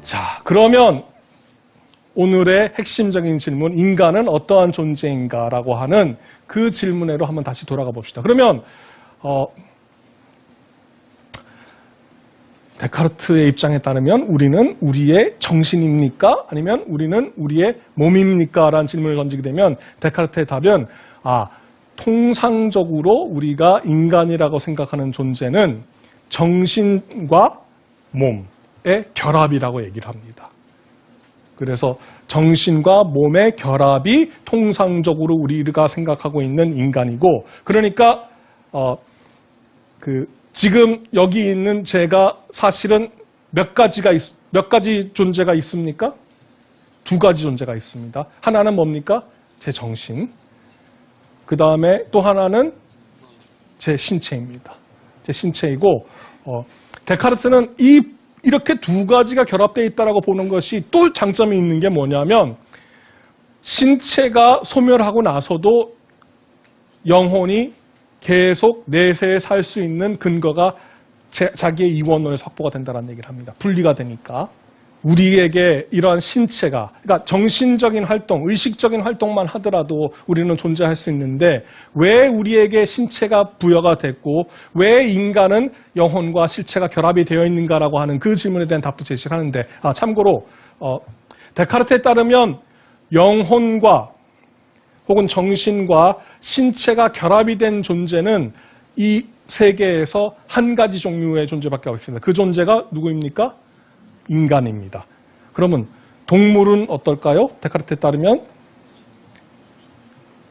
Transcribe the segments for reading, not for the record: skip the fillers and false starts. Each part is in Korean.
자, 그러면 오늘의 핵심적인 질문, 인간은 어떠한 존재인가라고 하는 그 질문으로 한번 다시 돌아가 봅시다. 그러면 데카르트의 입장에 따르면 우리는 우리의 정신입니까? 아니면 우리는 우리의 몸입니까? 라는 질문을 던지게 되면 데카르트의 답은 통상적으로 우리가 인간이라고 생각하는 존재는 정신과 몸의 결합이라고 얘기를 합니다. 그래서 정신과 몸의 결합이 통상적으로 우리가 생각하고 있는 인간이고, 그러니까 지금 여기 있는 제가 사실은 몇 가지 존재가 있습니까? 두 가지 존재가 있습니다. 하나는 뭡니까? 제 정신. 그 다음에 또 하나는 제 신체입니다. 제 신체이고, 데카르트는 이렇게 두 가지가 결합되어 있다고 보는 것이 또 장점이 있는 게 뭐냐면, 신체가 소멸하고 나서도 영혼이 계속 내세에 살 수 있는 근거가 자기의 이원론에서 확보가 된다는 얘기를 합니다. 분리가 되니까. 우리에게 이러한 신체가, 그러니까 정신적인 활동, 의식적인 활동만 하더라도 우리는 존재할 수 있는데, 왜 우리에게 신체가 부여가 됐고 왜 인간은 영혼과 실체가 결합이 되어 있는가라고 하는 그 질문에 대한 답도 제시를 하는데, 참고로 데카르트에 따르면 영혼과 혹은 정신과 신체가 결합이 된 존재는 이 세계에서 한 가지 종류의 존재밖에 없습니다. 그 존재가 누구입니까? 인간입니다. 그러면 동물은 어떨까요? 데카르트에 따르면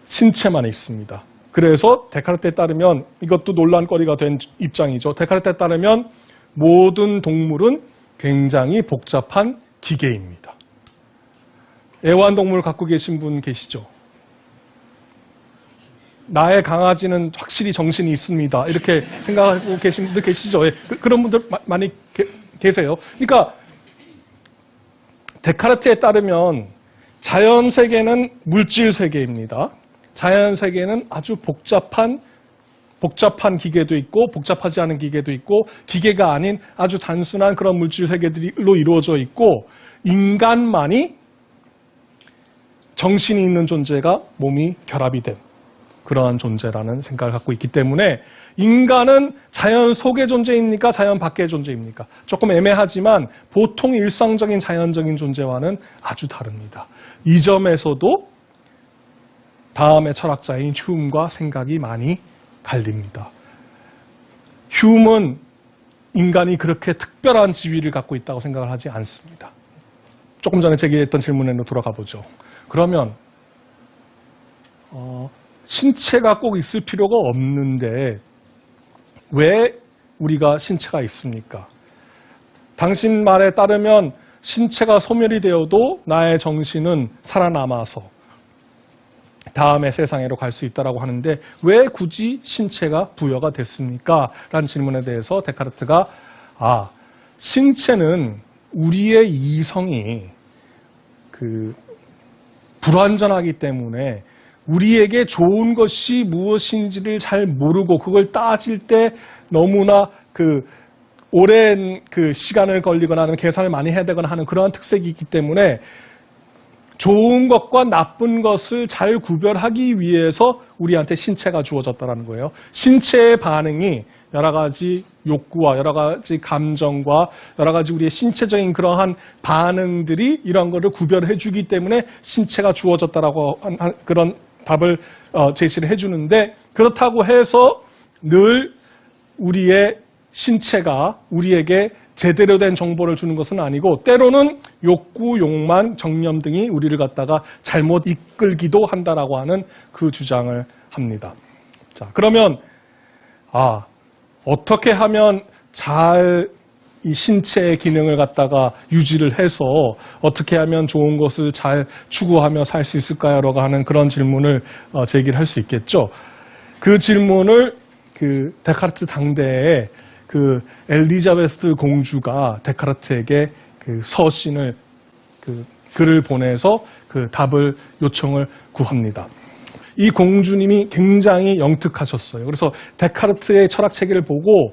신체만 있습니다. 그래서 데카르트에 따르면 이것도 논란거리가 된 입장이죠. 데카르트에 따르면 모든 동물은 굉장히 복잡한 기계입니다. 애완동물 갖고 계신 분 계시죠? 나의 강아지는 확실히 정신이 있습니다. 이렇게 생각하고 계신 분들 계시죠? 그런 분들 많이 계세요. 그러니까 데카르트에 따르면 자연 세계는 물질 세계입니다. 자연 세계는 아주 복잡한 기계도 있고 복잡하지 않은 기계도 있고 기계가 아닌 아주 단순한 그런 물질 세계들로 이루어져 있고, 인간만이 정신이 있는 존재가 몸이 결합이 된 그러한 존재라는 생각을 갖고 있기 때문에, 인간은 자연 속의 존재입니까? 자연 밖의 존재입니까? 조금 애매하지만 보통 일상적인 자연적인 존재와는 아주 다릅니다. 이 점에서도 다음의 철학자인 휴움과 생각이 많이 갈립니다. 휴움은 인간이 그렇게 특별한 지위를 갖고 있다고 생각을 하지 않습니다. 조금 전에 제기했던 질문으로 돌아가 보죠. 그러면 신체가 꼭 있을 필요가 없는데 왜 우리가 신체가 있습니까? 당신 말에 따르면 신체가 소멸이 되어도 나의 정신은 살아남아서 다음의 세상으로 갈 수 있다고 하는데 왜 굳이 신체가 부여가 됐습니까? 라는 질문에 대해서 데카르트가 신체는 우리의 이성이 불완전하기 때문에 우리에게 좋은 것이 무엇인지를 잘 모르고 그걸 따질 때 너무나 오랜 시간을 걸리거나 하는 계산을 많이 해야 되거나 하는 그러한 특색이 있기 때문에 좋은 것과 나쁜 것을 잘 구별하기 위해서 우리한테 신체가 주어졌다는 거예요. 신체의 반응이 여러 가지 욕구와 여러 가지 감정과 여러 가지 우리의 신체적인 그러한 반응들이 이런 거를 구별해 주기 때문에 신체가 주어졌다라고 그런 답을 제시를 해주는데, 그렇다고 해서 늘 우리의 신체가 우리에게 제대로 된 정보를 주는 것은 아니고, 때로는 욕구, 욕망, 정념 등이 우리를 갖다가 잘못 이끌기도 한다라고 하는 그 주장을 합니다. 자, 그러면 어떻게 하면 잘 이 신체의 기능을 갖다가 유지를 해서 어떻게 하면 좋은 것을 잘 추구하며 살 수 있을까요?라고 하는 그런 질문을 제기를 할 수 있겠죠. 그 질문을 데카르트 당대에 엘리자베스 공주가 데카르트에게 서신을 글을 보내서 답을 요청을 구합니다. 이 공주님이 굉장히 영특하셨어요. 그래서 데카르트의 철학 체계를 보고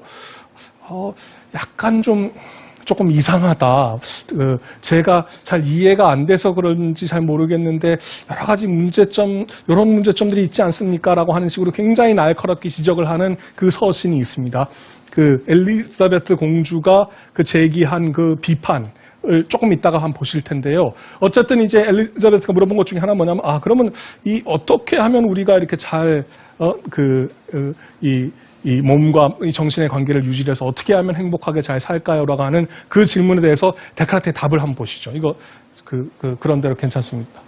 약간 좀 조금 이상하다. 제가 잘 이해가 안 돼서 그런지 잘 모르겠는데 여러 가지 문제점, 이런 문제점들이 있지 않습니까? 라고 하는 식으로 굉장히 날카롭게 지적을 하는 그 서신이 있습니다. 그 엘리자베트 공주가 그 제기한 그 비판을 조금 이따가 한번 보실 텐데요. 어쨌든 이제 엘리자베트가 물어본 것 중에 하나 뭐냐면, 그러면 어떻게 하면 우리가 이렇게 잘, 이 몸과 이 정신의 관계를 유지해서 어떻게 하면 행복하게 잘 살까요? 라고 하는 그 질문에 대해서 데카르트의 답을 한번 보시죠. 이거, 그런 대로 괜찮습니다.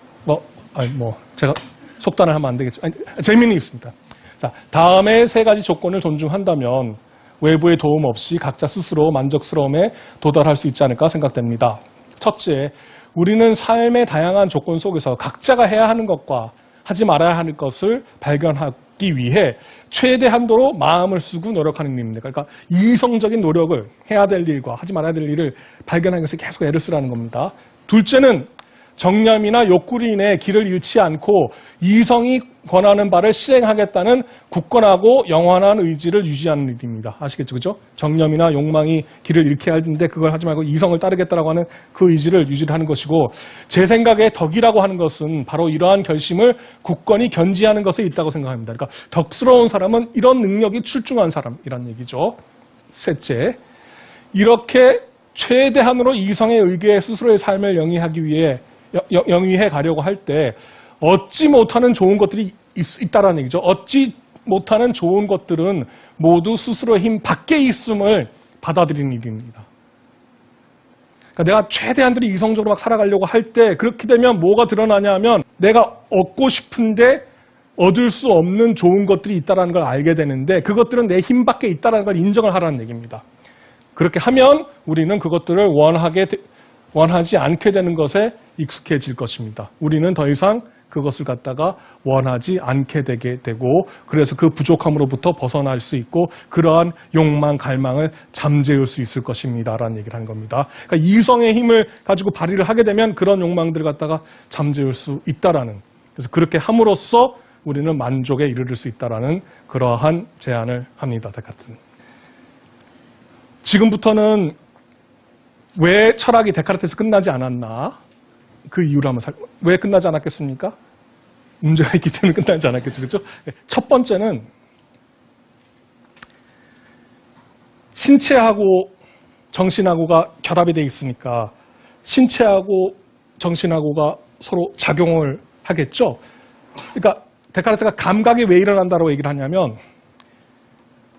제가 속단을 하면 안 되겠죠. 재미는 있습니다. 자, 다음에 세 가지 조건을 존중한다면 외부의 도움 없이 각자 스스로 만족스러움에 도달할 수 있지 않을까 생각됩니다. 첫째, 우리는 삶의 다양한 조건 속에서 각자가 해야 하는 것과 하지 말아야 하는 것을 발견하기 위해 최대 한도로 마음을 쓰고 노력하는 일입니다. 그러니까 이성적인 노력을 해야 될 일과 하지 말아야 될 일을 발견하는 것에 계속 애를 쓰라는 겁니다. 둘째는 정념이나 욕구로 인해 길을 잃지 않고 이성이 권하는 바를 실행하겠다는 굳건하고 영원한 의지를 유지하는 일입니다. 아시겠죠? 그죠? 정념이나 욕망이 길을 잃게 하는데 그걸 하지 말고 이성을 따르겠다라고 하는 그 의지를 유지하는 것이고, 제 생각에 덕이라고 하는 것은 바로 이러한 결심을 굳건히 견지하는 것에 있다고 생각합니다. 그러니까 덕스러운 사람은 이런 능력이 출중한 사람이란 얘기죠. 셋째, 이렇게 최대한으로 이성의 의기에 스스로의 삶을 영위해 가려고 할 때 얻지 못하는 좋은 것들이 있다라는 얘기죠. 얻지 못하는 좋은 것들은 모두 스스로의 힘 밖에 있음을 받아들이는 일입니다. 그러니까 내가 최대한들이 이성적으로 막 살아가려고 할 때 그렇게 되면 뭐가 드러나냐면 내가 얻고 싶은데 얻을 수 없는 좋은 것들이 있다는 걸 알게 되는데 그것들은 내 힘 밖에 있다는 걸 인정을 하라는 얘기입니다. 그렇게 하면 우리는 그것들을 원하지 않게 되는 것에 익숙해질 것입니다. 우리는 더 이상 그것을 갖다가 원하지 않게 되게 되고, 그래서 그 부족함으로부터 벗어날 수 있고 그러한 욕망, 갈망을 잠재울 수 있을 것입니다. 라는 얘기를 하는 겁니다. 그러니까 이성의 힘을 가지고 발휘를 하게 되면 그런 욕망들을 갖다가 잠재울 수 있다라는, 그래서 그렇게 함으로써 우리는 만족에 이르를 수 있다라는 그러한 제안을 합니다. 데카르트는. 지금부터는 왜 철학이 데카르트에서 끝나지 않았나? 그 이유를 한번 왜 끝나지 않았겠습니까? 문제가 있기 때문에 끝나지 않았겠죠. 그렇죠? 첫 번째는 신체하고 정신하고가 결합이 되어 있으니까 신체하고 정신하고가 서로 작용을 하겠죠. 그러니까 데카르트가 감각이 왜 일어난다고 얘기를 하냐면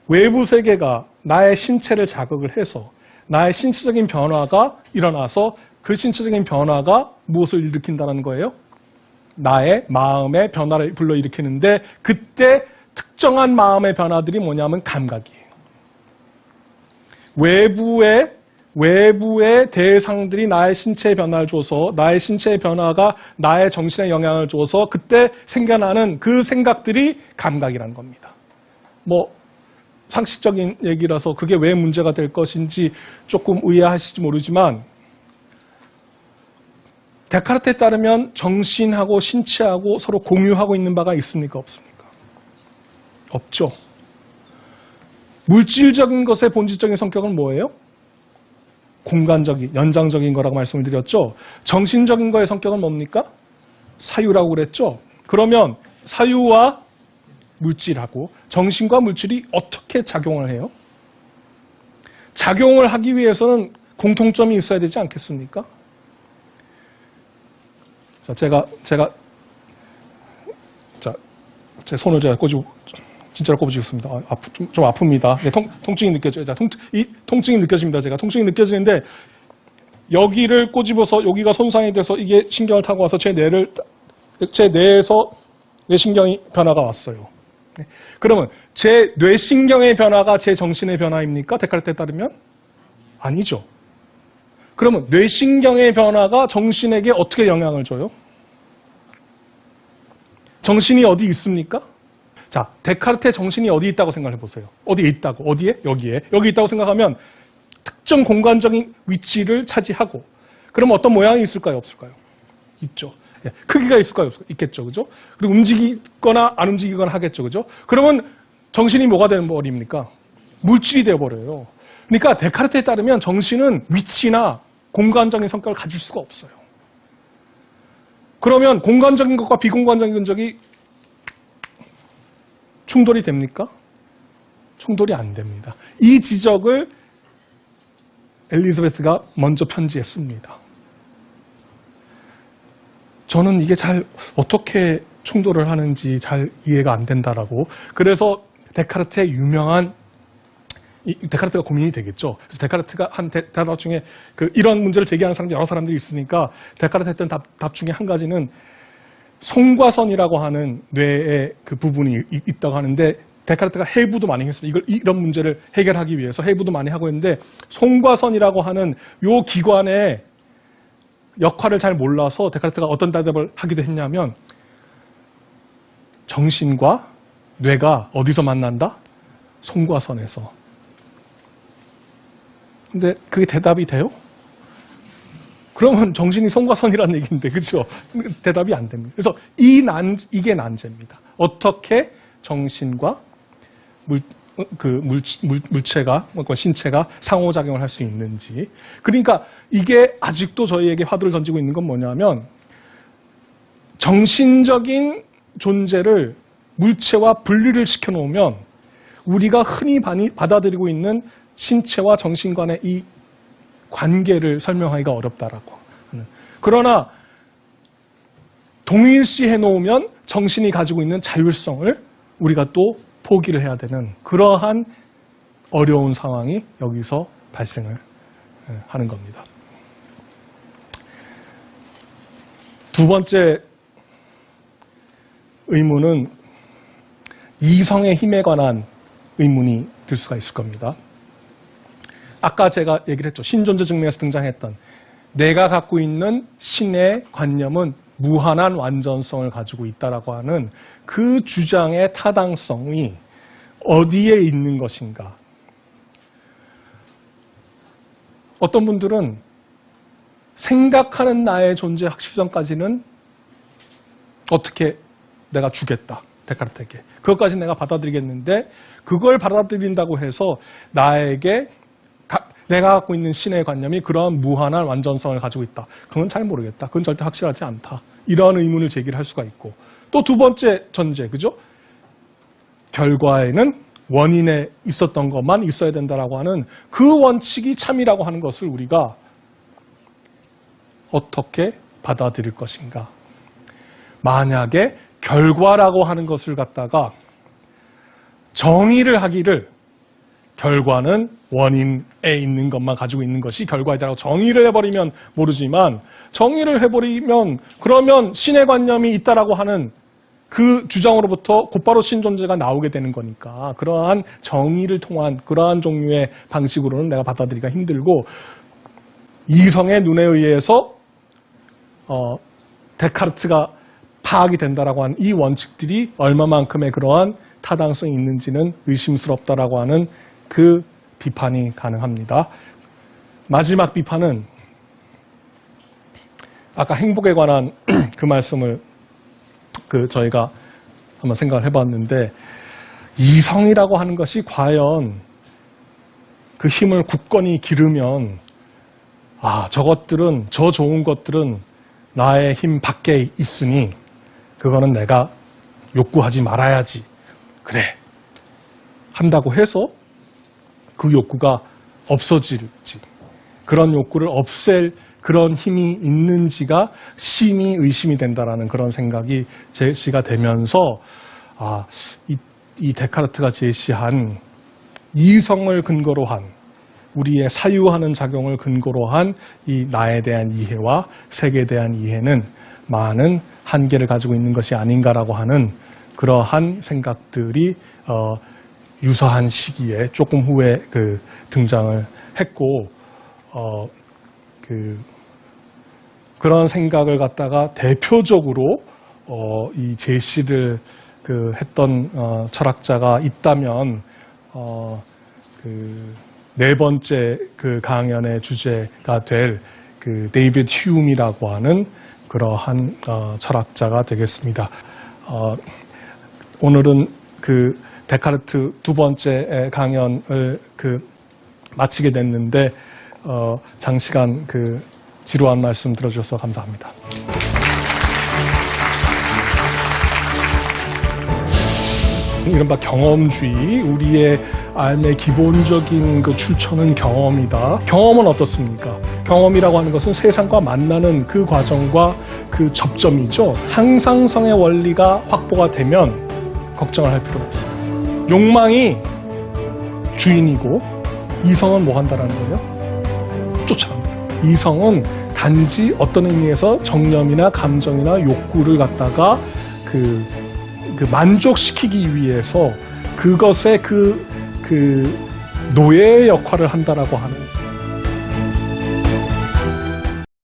외부 세계가 나의 신체를 자극을 해서 나의 신체적인 변화가 일어나서 그 신체적인 변화가 무엇을 일으킨다는 거예요? 나의 마음의 변화를 불러일으키는데 그때 특정한 마음의 변화들이 뭐냐면 감각이에요. 외부의 대상들이 나의 신체에 변화를 줘서 나의 신체의 변화가 나의 정신에 영향을 줘서 그때 생겨나는 그 생각들이 감각이라는 겁니다. 상식적인 얘기라서 그게 왜 문제가 될 것인지 조금 의아하실지 모르지만 데카르트에 따르면 정신하고 신체하고 서로 공유하고 있는 바가 있습니까? 없습니까? 없죠. 물질적인 것의 본질적인 성격은 뭐예요? 공간적인, 연장적인 거라고 말씀을 드렸죠. 정신적인 거의 성격은 뭡니까? 사유라고 그랬죠. 그러면 사유와 물질하고 정신과 물질이 어떻게 작용을 해요? 작용을 하기 위해서는 공통점이 있어야 되지 않겠습니까? 자, 제 손을 제가 진짜로 꼽아주겠습니다. 좀 아픕니다. 네, 통증이 느껴져요. 이 통증이 느껴집니다. 제가 통증이 느껴지는데 여기를 꼬집어서 여기가 손상이 돼서 이게 신경을 타고 와서 제 뇌에서 뇌신경이 변화가 왔어요. 네. 그러면 제 뇌신경의 변화가 제 정신의 변화입니까? 데카르트에 따르면? 아니죠. 그러면 뇌신경의 변화가 정신에게 어떻게 영향을 줘요? 정신이 어디 있습니까? 자, 데카르트의 정신이 어디 있다고 생각해 보세요. 어디에 있다고? 어디에? 여기에. 여기 있다고 생각하면 특정 공간적인 위치를 차지하고 그럼 어떤 모양이 있을까요? 없을까요? 있죠. 예, 크기가 있을까요? 있겠죠. 그죠? 그리고 움직이거나 안 움직이거나 하겠죠. 그죠? 그러면 정신이 뭐가 되는 버립니까? 물질이 되어버려요. 그러니까 데카르트에 따르면 정신은 위치나 공간적인 성격을 가질 수가 없어요. 그러면 공간적인 것과 비공간적인 적이 충돌이 됩니까? 충돌이 안 됩니다. 이 지적을 엘리자베스가 먼저 편지에 씁니다. 저는 이게 잘 어떻게 충돌을 하는지 잘 이해가 안 된다라고. 그래서 데카르트의 유명한 데카르트가 고민이 되겠죠. 그래서 데카르트가 한 대답 중에 이런 문제를 제기하는 사람들이 여러 사람들이 있으니까 데카르트 했던 답 중에 한 가지는 송과선이라고 하는 뇌의 그 부분이 있다고 하는데 데카르트가 해부도 많이 했습니다. 이런 문제를 해결하기 위해서 해부도 많이 하고 있는데 송과선이라고 하는 요 기관의 역할을 잘 몰라서 데카르트가 어떤 대답을 하기도 했냐면 정신과 뇌가 어디서 만난다? 송과선에서. 근데 그게 대답이 돼요? 그러면 정신이 송과선이라는 얘기인데, 그렇죠? 대답이 안 됩니다. 그래서 이게 난제입니다. 어떻게 정신과 물체가, 신체가 상호작용을 할 수 있는지. 그러니까 이게 아직도 저희에게 화두를 던지고 있는 건 뭐냐면 정신적인 존재를 물체와 분리를 시켜놓으면 우리가 흔히 받아들이고 있는 신체와 정신 간의 이 관계를 설명하기가 어렵다라고 하는. 그러나 동일시 해놓으면 정신이 가지고 있는 자율성을 우리가 또 포기를 해야 되는 그러한 어려운 상황이 여기서 발생을 하는 겁니다. 두 번째 의문은 이성의 힘에 관한 의문이 들 수가 있을 겁니다. 아까 제가 얘기를 했죠. 신존재 증명에서 등장했던 내가 갖고 있는 신의 관념은 무한한 완전성을 가지고 있다라고 하는 그 주장의 타당성이 어디에 있는 것인가. 어떤 분들은 생각하는 나의 존재 확실성까지는 어떻게 내가 주겠다. 데카르트에게. 그것까지 내가 받아들이겠는데 그걸 받아들인다고 해서 나에게 내가 갖고 있는 신의 관념이 그러한 무한한 완전성을 가지고 있다. 그건 잘 모르겠다. 그건 절대 확실하지 않다. 이런 의문을 제기를 할 수가 있고 또 두 번째 전제, 그죠? 결과에는 원인에 있었던 것만 있어야 된다라고 하는 그 원칙이 참이라고 하는 것을 우리가 어떻게 받아들일 것인가. 만약에 결과라고 하는 것을 갖다가 정의를 하기를 결과는 원인에 있는 것만 가지고 있는 것이 결과이다라고 정의를 해버리면 모르지만 정의를 해버리면 그러면 신의 관념이 있다라고 하는 그 주장으로부터 곧바로 신존재가 나오게 되는 거니까 그러한 정의를 통한 그러한 종류의 방식으로는 내가 받아들이기가 힘들고 이성의 눈에 의해서 데카르트가 파악이 된다라고 하는 이 원칙들이 얼마만큼의 그러한 타당성이 있는지는 의심스럽다라고 하는 그 비판이 가능합니다. 마지막 비판은 아까 행복에 관한 그 말씀을 저희가 한번 생각을 해봤는데 이성이라고 하는 것이 과연 그 힘을 굳건히 기르면 저것들은 저 좋은 것들은 나의 힘 밖에 있으니 그거는 내가 욕구하지 말아야지. 그래. 한다고 해서 그 욕구가 없어질지 그런 욕구를 없앨 그런 힘이 있는지가 심히 의심이 된다라는 그런 생각이 제시가 되면서 이 데카르트가 제시한 이성을 근거로 한 우리의 사유하는 작용을 근거로 한 이 나에 대한 이해와 세계에 대한 이해는 많은 한계를 가지고 있는 것이 아닌가라고 하는 그러한 생각들이 유사한 시기에 조금 후에 등장을 했고 그런 생각을 갖다가 대표적으로 이 제시를 했던 철학자가 있다면 네 번째 강연의 주제가 될 데이비드 휴움이라고 하는 그러한 철학자가 되겠습니다. 오늘은 데카르트 두 번째 강연을 마치게 됐는데 장시간 그 지루한 말씀 들어주셔서 감사합니다. 이른바 경험주의, 우리의 삶의 기본적인 그 출처는 경험이다. 경험은 어떻습니까? 경험이라고 하는 것은 세상과 만나는 그 과정과 그 접점이죠. 항상성의 원리가 확보가 되면 걱정을 할 필요가 없어요. 욕망이 주인이고 이성은 뭐 한다라는 거예요? 쫓아갑니다. 이성은 단지 어떤 의미에서 정념이나 감정이나 욕구를 갖다가 그 만족시키기 위해서 그것의 그 노예의 역할을 한다라고 하는